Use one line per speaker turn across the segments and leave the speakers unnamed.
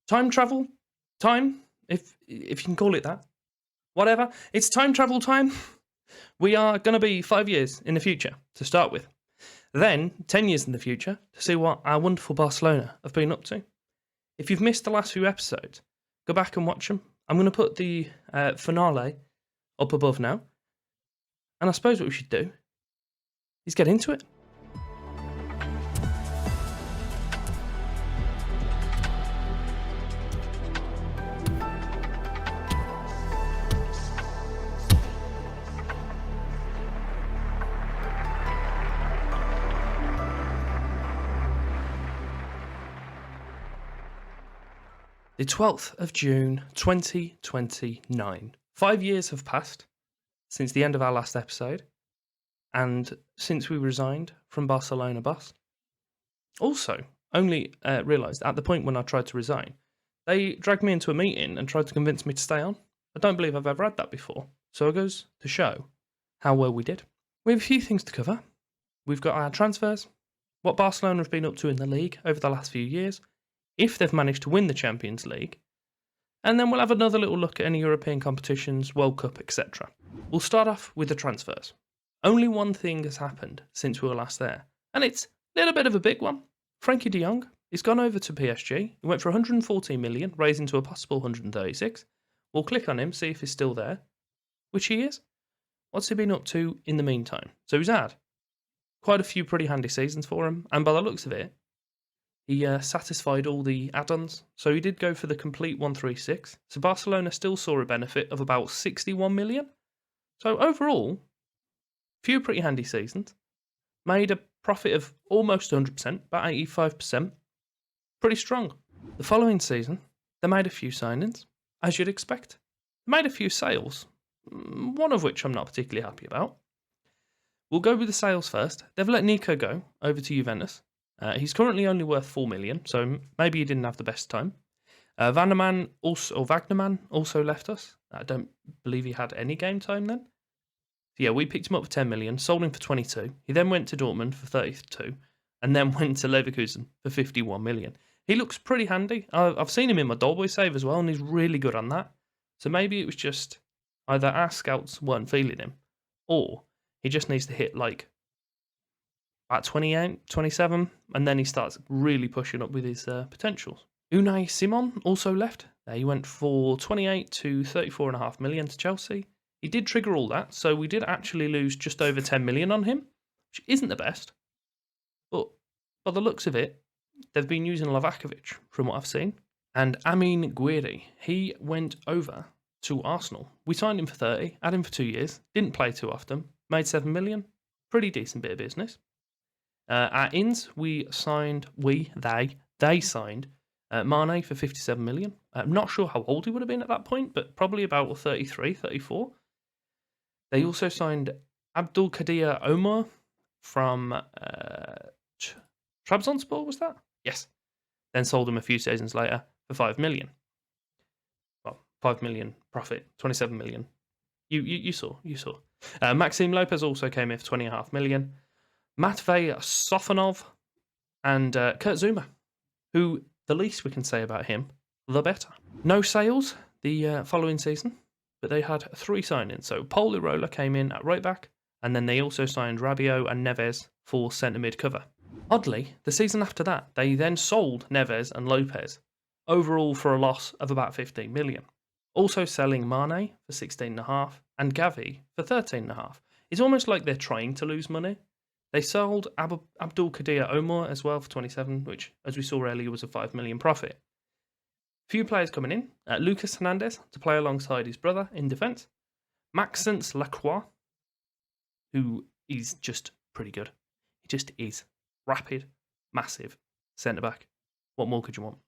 time travel time, if you can call it that. Whatever. It's time travel time. We are going to be 5 years in the future to start with. Then 10 years in the future to see what our wonderful Barcelona have been up to. If you've missed the last few episodes, go back and watch them. I'm going to put the finale up above now. And I suppose what we should do is get into it. The 12th of June, 2029. 5 years have passed since the end of our last episode, and since we resigned from Barcelona boss. Also, only realised at the point when I tried to resign, they dragged me into a meeting and tried to convince me to stay on. I don't believe I've ever had that before, so it goes to show how well we did. We have a few things to cover. We've got our transfers, what Barcelona have been up to in the league over the last few years, if they've managed to win the Champions League, and then we'll have another little look at any European competitions, World Cup, etc. We'll start off with the transfers. Only one thing has happened since we were last there, and it's a little bit of a big one. Frankie de Jong has gone over to PSG. He went for 114 million, raising to a possible 136. We'll click on him, see if he's still there, which he is. What's he been up to in the meantime? So he's had quite a few pretty handy seasons for him, and by the looks of it, he satisfied all the add-ons, so he did go for the complete 136. So Barcelona still saw a benefit of about 61 million. So overall, few pretty handy seasons. Made a profit of almost 100%, about 85%. Pretty strong. The following season, they made a few signings, as you'd expect. They made a few sales, one of which I'm not particularly happy about. We'll go with the sales first. They've let Nico go over to Juventus. He's currently only worth 4 million, so maybe he didn't have the best time. Wagnerman also left us. I don't believe he had any game time then. So yeah, we picked him up for 10 million, sold him for 22. He then went to Dortmund for 32, and then went to Leverkusen for 51 million. He looks pretty handy. I've seen him in my Doleboy save as well, and he's really good on that. So maybe it was just either our scouts weren't feeling him, or he just needs to hit like at 28, 27, and then he starts really pushing up with his potentials. Unai Simon also left. He went for 28 to 34.5 million to Chelsea. He did trigger all that, so we did actually lose just over 10 million on him, which isn't the best. But by the looks of it, they've been using Lavakovic, from what I've seen. And Amin Gouiri, he went over to Arsenal. We signed him for 30, had him for 2 years, didn't play too often, made 7 million. Pretty decent bit of business. At Inns, they signed Mane for 57 million. I'm not sure how old he would have been at that point, but probably about 33, 34. They also signed Abdulkadir Omar from Trabzonspor, was that? Yes. Then sold him a few seasons later for 5 million. Well, 5 million profit, 27 million. You saw. Maxime Lopez also came in for 20.5 million. Matvey Sofonov and Kurt Zuma, who the least we can say about him, the better. No sales the following season, but they had 3 signings. So Paul Irola came in at right back, and then they also signed Rabiot and Neves for centre mid cover. Oddly, the season after that, they then sold Neves and Lopez, overall for a loss of about 15 million. Also selling Mane for 16.5 and Gavi for 13.5. It's almost like they're trying to lose money. They sold Abdulkadir Omar as well for 27, which, as we saw earlier, was a 5 million profit. Few players coming in. Lucas Hernandez to play alongside his brother in defence. Maxence Lacroix, who is just pretty good. He just is. Rapid, massive, centre-back. What more could you want?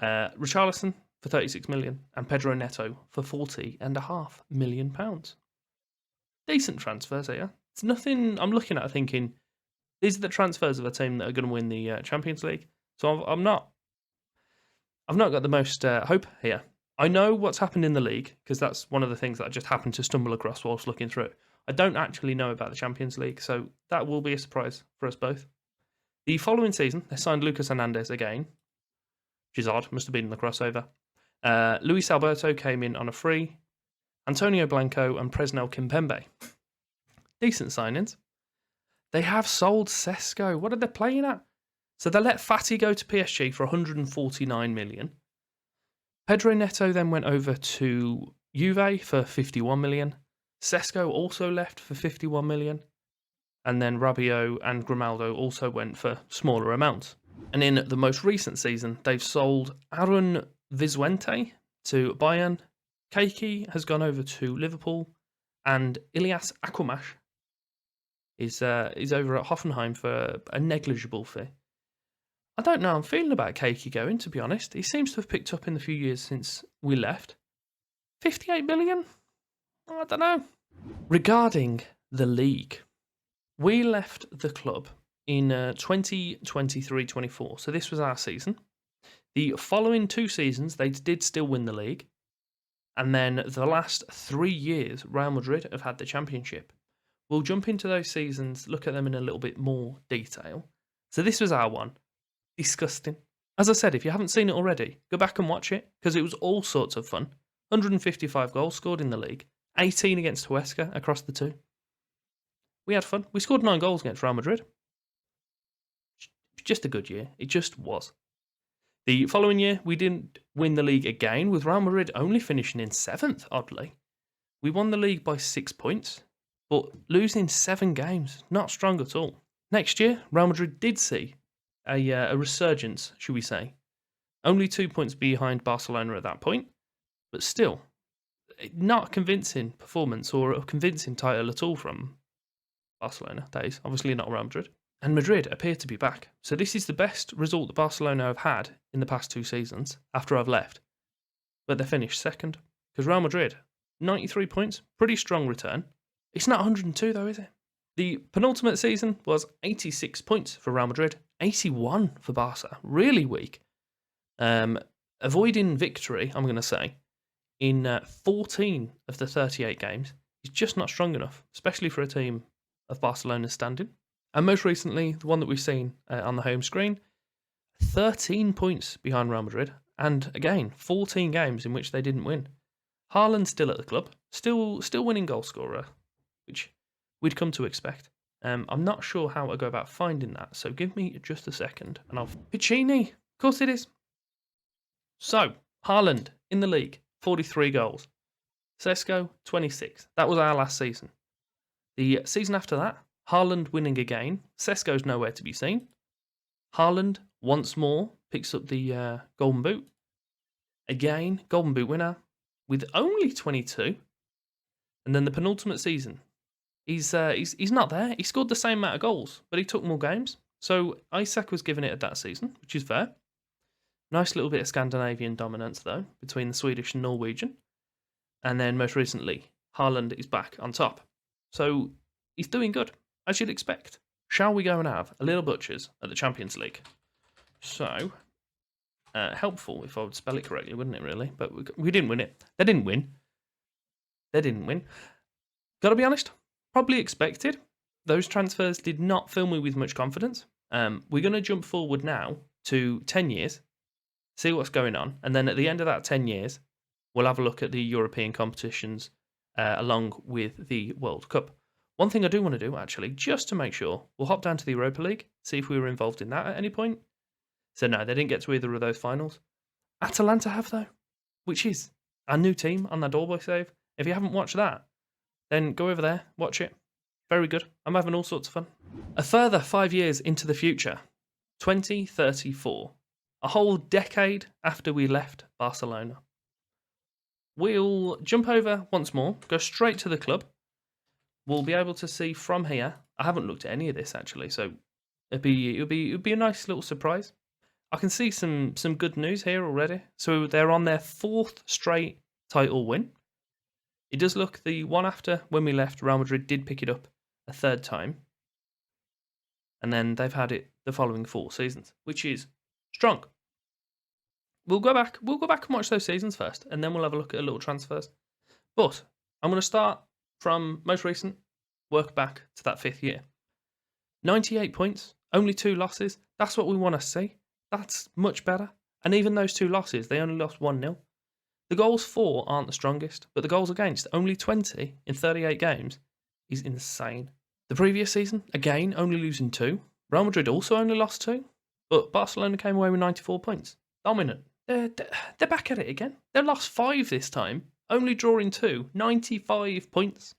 Richarlison for 36 million and Pedro Neto for £40.5 million. Decent transfers here. It's nothing I'm looking at thinking, these are the transfers of a team that are going to win the Champions League. So I've not got the most hope here. I know what's happened in the league, because that's one of the things that I just happened to stumble across whilst looking through it. I don't actually know about the Champions League, so that will be a surprise for us both. The following season, they signed Lucas Hernandez again which is odd. Must have been in the crossover. Luis Alberto came in on a free. Antonio Blanco and Presnel Kimpembe. Decent signings. They have sold Sesko. What are they playing at? So they let Fati go to PSG for 149 million. Pedro Neto then went over to Juve for 51 million. Sesko also left for 51 million. And then Rabiot and Grimaldo also went for smaller amounts. And in the most recent season, they've sold Aaron Vizuente to Bayern. Keiki has gone over to Liverpool. And Ilias Akumash is over at Hoffenheim for a negligible fee. I don't know how I'm feeling about Keiki going, to be honest. He seems to have picked up in the few years since we left. 58 million? I don't know. Regarding the league, we left the club in 2023-24, so this was our season. The following 2 seasons, they did still win the league. And then the last 3 years, Real Madrid have had the championship. We'll jump into those seasons, look at them in a little bit more detail. So this was our one. Disgusting. As I said, if you haven't seen it already, go back and watch it, because it was all sorts of fun. 155 goals scored in the league, 18 against Huesca across the 2. We had fun. We scored 9 goals against Real Madrid. Just a good year. It just was. The following year, we didn't win the league again, with Real Madrid only finishing in 7th, oddly. We won the league by 6 points, but losing 7 games, not strong at all. Next year, Real Madrid did see a resurgence, should we say. Only 2 points behind Barcelona at that point, but still, not a convincing performance or a convincing title at all from Barcelona, that is. Obviously not Real Madrid. And Madrid appear to be back. So this is the best result that Barcelona have had in the past 2 seasons after I've left. But they finished second. Because Real Madrid, 93 points, pretty strong return. It's not 102 though, is it? The penultimate season was 86 points for Real Madrid, 81 for Barca. Really weak. Avoiding victory, I'm going to say, in 14 of the 38 games is just not strong enough, especially for a team of Barcelona's standing. And most recently, the one that we've seen on the home screen, 13 points behind Real Madrid, and again, 14 games in which they didn't win. Haaland's still at the club, still winning goal scorer, which we'd come to expect. I'm not sure how I go about finding that, so give me just a second, and I'll... Piccini! Of course it is. So, Haaland in the league, 43 goals. Sesko, 26. That was our last season. The season after that, Haaland winning again. Sesko's nowhere to be seen. Haaland, once more, picks up the Golden Boot. Again, Golden Boot winner, with only 22. And then the penultimate season, he's not there. He scored the same amount of goals, but he took more games. So Isak was given it at that season, which is fair. Nice little bit of Scandinavian dominance, though, between the Swedish and Norwegian. And then most recently, Haaland is back on top. So he's doing good, as you'd expect. Shall we go and have a little butchers at the Champions League? So, helpful if I would spell it correctly, wouldn't it, really? But we didn't win it. They didn't win. Gotta be honest, probably expected. Those transfers did not fill me with much confidence. We're going to jump forward now to 10 years, see what's going on, and then at the end of that 10 years, we'll have a look at the European competitions along with the World Cup. One thing I do want to do, actually, just to make sure, we'll hop down to the Europa League, see if we were involved in that at any point. So no, they didn't get to either of those finals. Atalanta have, though, which is our new team on that Doleboy save. If you haven't watched that, then go over there, watch it. Very good. I'm having all sorts of fun. A further 5 years into the future, 2034, a whole decade after we left Barcelona. We'll jump over once more, go straight to the club. We'll be able to see from here. I haven't looked at any of this actually, so it'd be a nice little surprise. I can see some good news here already. So they're on their 4th straight title win. It does look the one after when we left, Real Madrid did pick it up a 3rd time, and then they've had it the following 4 seasons, which is strong. We'll go back and watch those seasons first, and then we'll have a look at a little transfers. But I'm going to start from most recent, work back to that 5th year. 98 points, only 2 losses. That's what we want to see. That's much better. And even those 2 losses, they only lost 1-0. The goals for aren't the strongest, but the goals against, only 20 in 38 games, is insane. The previous season, again, only losing 2. Real Madrid also only lost 2, but Barcelona came away with 94 points. Dominant. They're back at it again. They lost 5 this time, only drawing 2, 95 points.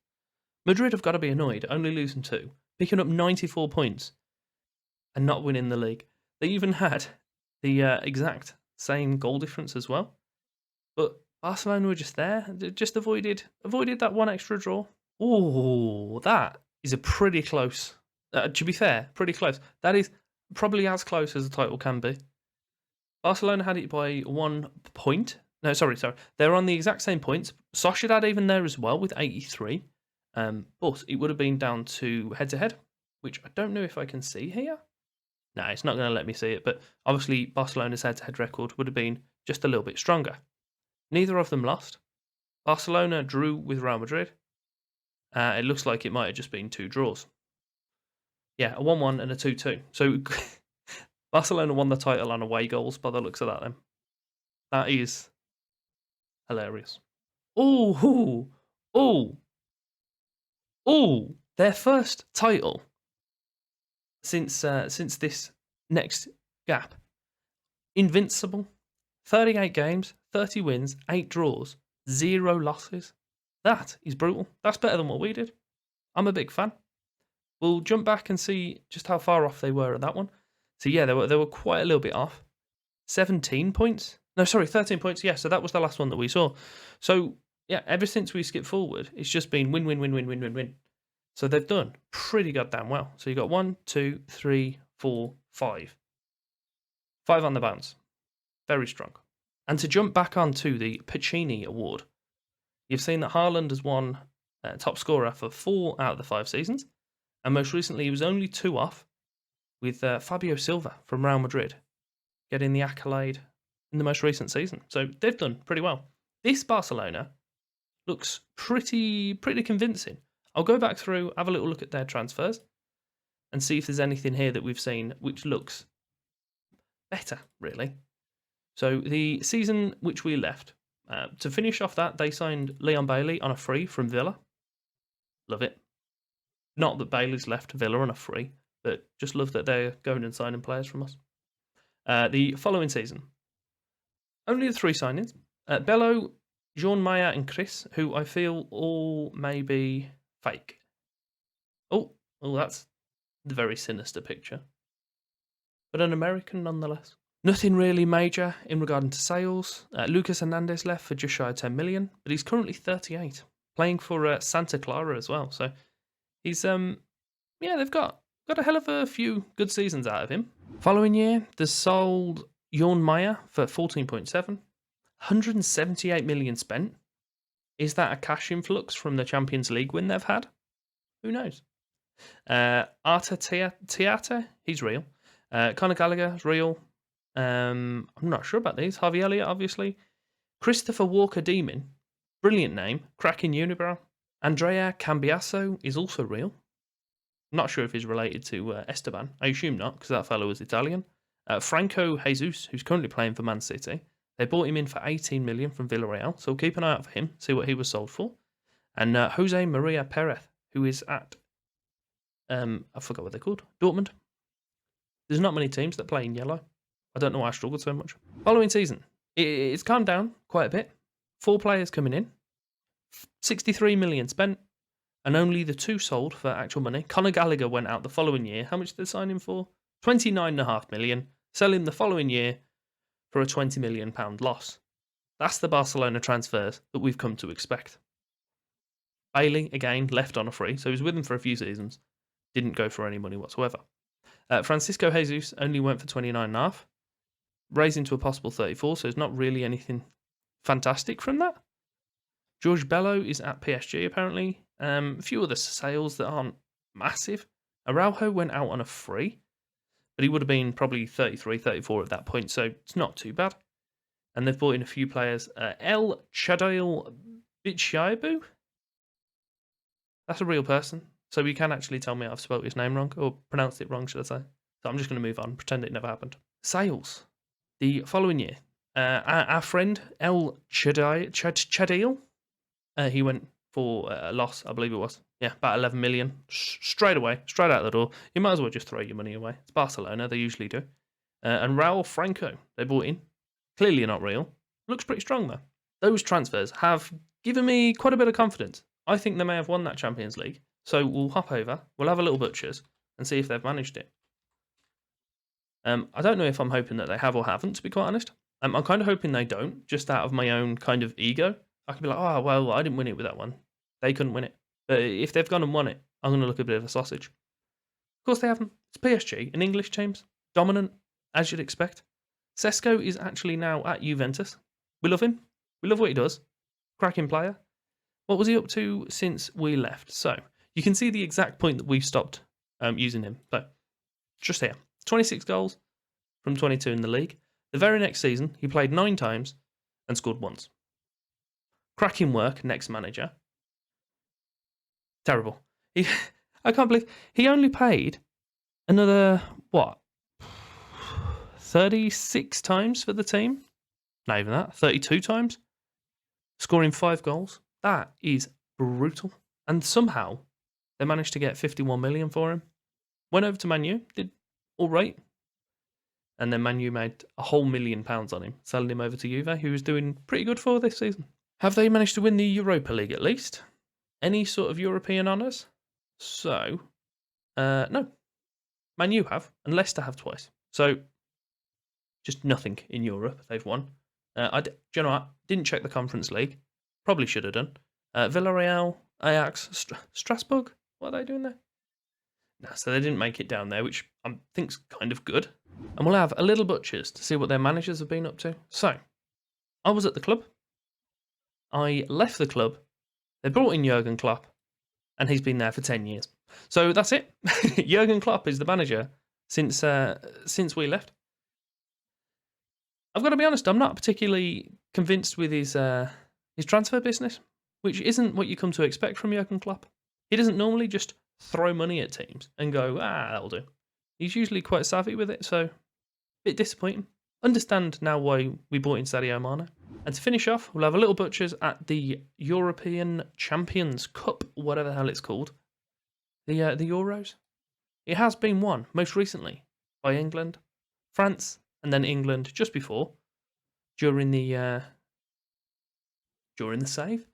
Madrid have got to be annoyed, only losing 2, picking up 94 points, and not winning the league. They even had the exact same goal difference as well. But Barcelona were just there, just avoided that one extra draw. Oh, that is a pretty close. To be fair, pretty close. That is probably as close as the title can be. Barcelona had it by 1 point. No, sorry. They're on the exact same points. Sociedad even there as well with 83. But it would have been down to head-to-head, which I don't know if I can see here. No, it's not going to let me see it. But obviously, Barcelona's head-to-head record would have been just a little bit stronger. Neither of them lost. Barcelona drew with Real Madrid. It looks like it might have just been 2 draws. Yeah, a 1-1 and a 2-2. So Barcelona won the title on away goals by the looks of that then. That is hilarious. Oh, their first title since this next gap. Invincible. 38 games, 30 wins, 8 draws, 0 losses. That is brutal. That's better than what we did. I'm a big fan. We'll jump back and see just how far off they were at that one. So yeah, they were quite a little bit off. 17 points. No, sorry, 13 points. Yeah, so that was the last one that we saw. So yeah, ever since we skipped forward, it's just been win, win, win, win, win, win, win. So they've done pretty goddamn well. So you got 1, 2, 3, 4, 5. 5 on the bounce. Very strong. And to jump back onto the Pacini Award, you've seen that Haaland has won top scorer for 4 out of the 5 seasons. And most recently, he was only 2 off with Fabio Silva from Real Madrid getting the accolade in the most recent season. So they've done pretty well. This Barcelona looks pretty convincing. I'll go back through, have a little look at their transfers, and see if there's anything here that we've seen which looks better, really. So the season which we left, to finish off that, they signed Leon Bailey on a free from Villa. Love it. Not that Bailey's left Villa on a free, but just love that they're going and signing players from us. The following season, only the 3 signings. Bello, Jean Maya and Chris, who I feel all may be fake. Oh, that's the very sinister picture. But an American nonetheless. Nothing really major in regarding to sales. Lucas Hernandez left for just shy of 10 million, but he's currently 38, playing for Santa Clara as well. So he's they've got a hell of a few good seasons out of him. Following year, they sold Jorn Meyer for 14.7, 178 million spent. Is that a cash influx from the Champions League win they've had? Who knows? Arta Teate, he's real. Conor Gallagher is real. I'm not sure about these. Harvey Elliott, obviously. Christopher Walker Demon, brilliant name, cracking unibrow. Andrea Cambiaso is also real. I'm not sure if he's related to Esteban. I assume not, because that fellow was Italian. Franco Jesus, who's currently playing for Man City. They bought him in for 18 million from Villarreal, so keep an eye out for him, see what he was sold for. And Jose Maria Perez, who is at, I forgot what they're called, Dortmund. There's not many teams that play in yellow. I don't know why I struggled so much. Following season, it's calmed down quite a bit. 4 players coming in, 63 million spent, and only the 2 sold for actual money. Conor Gallagher went out the following year. How much did they sign him for? 29.5 million. Sell him the following year for a £20 million loss. That's the Barcelona transfers that we've come to expect. Bailey, again, left on a free, so he was with them for a few seasons. Didn't go for any money whatsoever. Francisco Jesus only went for 29.5, raising to a possible 34, so there's not really anything fantastic from that. George Bello is at PSG, apparently. A few other sales that aren't massive. Araujo went out on a free, but he would have been probably 33, 34 at that point, so it's not too bad. And they've brought in a few players. El Chadail Bichaibu? That's a real person. So you can actually tell me I've spelled his name wrong, or pronounced it wrong, should I say. So I'm just going to move on, pretend it never happened. Sales. The following year, our friend El Chadil, he went for a loss, I believe it was. Yeah, about 11 million straight away, straight out the door. You might as well just throw your money away. It's Barcelona, they usually do. And Raul Franco, they bought in. Clearly not real. Looks pretty strong though. Those transfers have given me quite a bit of confidence. I think they may have won that Champions League. So we'll hop over, we'll have a little butchers and see if they've managed it. I don't know if I'm hoping that they have or haven't, to be quite honest. I'm kind of hoping they don't, just out of my own kind of ego. I could be like, oh, well, I didn't win it with that one. They couldn't win it. But if they've gone and won it, I'm going to look a bit of a sausage. Of course they haven't. It's PSG, in English teams. Dominant, as you'd expect. Sesko is actually now at Juventus. We love him. We love what he does. Cracking player. What was he up to since we left? So, you can see the exact point that we've stopped using him. So, just here. 26 goals from 22 in the league. The very next season, he played 9 times and scored once. Cracking work, next manager. Terrible. I can't believe he only paid another, 36 times for the team? Not even that, 32 times. Scoring 5 goals. That is brutal. And somehow, they managed to get 51 million for him. Went over to Man U, did all right. And then Man U made a whole £1 million on him, selling him over to Juve, who was doing pretty good for this season. Have they managed to win the Europa League at least? Any sort of European honours? So, no. Man U have, and Leicester have twice. So, just nothing in Europe they've won. Do you know what? Didn't check the Conference League. Probably should have done. Villarreal, Ajax, Strasbourg? What are they doing there? No, so they didn't make it down there, which I think's kind of good. And we'll have a little butchers to see what their managers have been up to. So, I was at the club. I left the club. They brought in Jurgen Klopp, and he's been there for 10 years. So that's it. Jurgen Klopp is the manager since we left. I've got to be honest, I'm not particularly convinced with his transfer business, which isn't what you come to expect from Jurgen Klopp. He doesn't normally just throw money at teams and go, that'll do. He's usually quite savvy with it, so a bit disappointing. Understand now why we bought in Sadio Mane. And to finish off, we'll have a little butchers at the European Champions Cup, whatever the hell it's called. The Euros. It has been won, most recently, by England, France, and then England just before, during the save.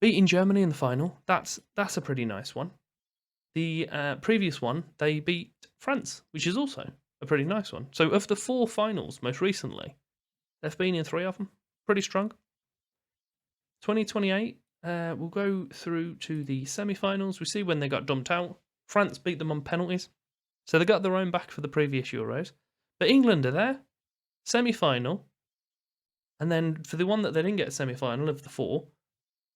Beating Germany in the final, that's a pretty nice one. The previous one, they beat France, which is also a pretty nice one. So of the 4 finals most recently, they've been in 3 of them. Pretty strong. 2028, we'll go through to the semi-finals. We see when they got dumped out. France beat them on penalties. So they got their own back for the previous Euros. But England are there. Semi-final. And then for the one that they didn't get a semi-final of the 4,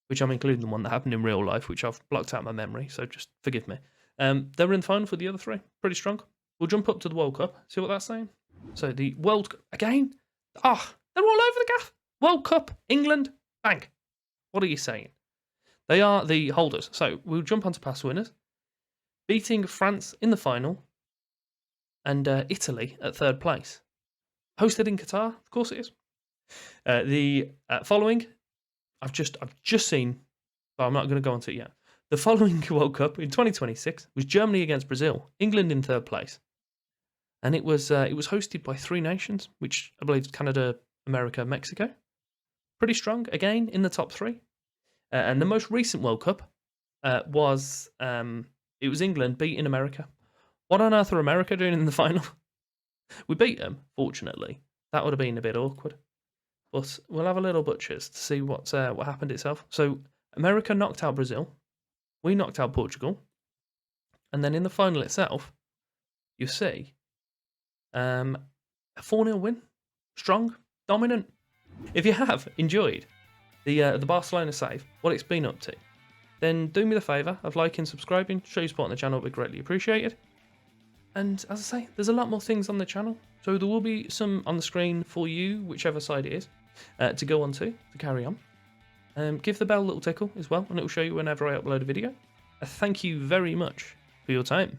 which I'm including the one that happened in real life, which I've blocked out my memory, so just forgive me. They were in the final for the other 3. Pretty strong. We'll jump up to the World Cup. See what that's saying? So the World Cup, again? They're all over the gaff. World Cup, England, bang. What are you saying? They are the holders. So we'll jump onto past winners. Beating France in the final and Italy at 3rd place. Hosted in Qatar, of course it is. The following, I've just seen, but I'm not going to go into it yet. The following World Cup in 2026 was Germany against Brazil, England in 3rd place. And it was hosted by 3 nations, which I believe is Canada, America, Mexico. Pretty strong, again, in the top 3. And the most recent World Cup was England beating America. What on earth are America doing in the final? We beat them, fortunately. That would have been a bit awkward. But we'll have a little butchers to see what happened itself. So America knocked out Brazil. We knocked out Portugal. And then in the final itself, you see a 4-0 win. Strong, dominant. If you have enjoyed the Barcelona save, what it's been up to, then do me the favour of liking, subscribing, show your support on the channel, would be greatly appreciated. And as I say, there's a lot more things on the channel, so there will be some on the screen for you, whichever side it is, to go on to carry on. Give the bell a little tickle as well, and it will show you whenever I upload a video. Thank you very much for your time.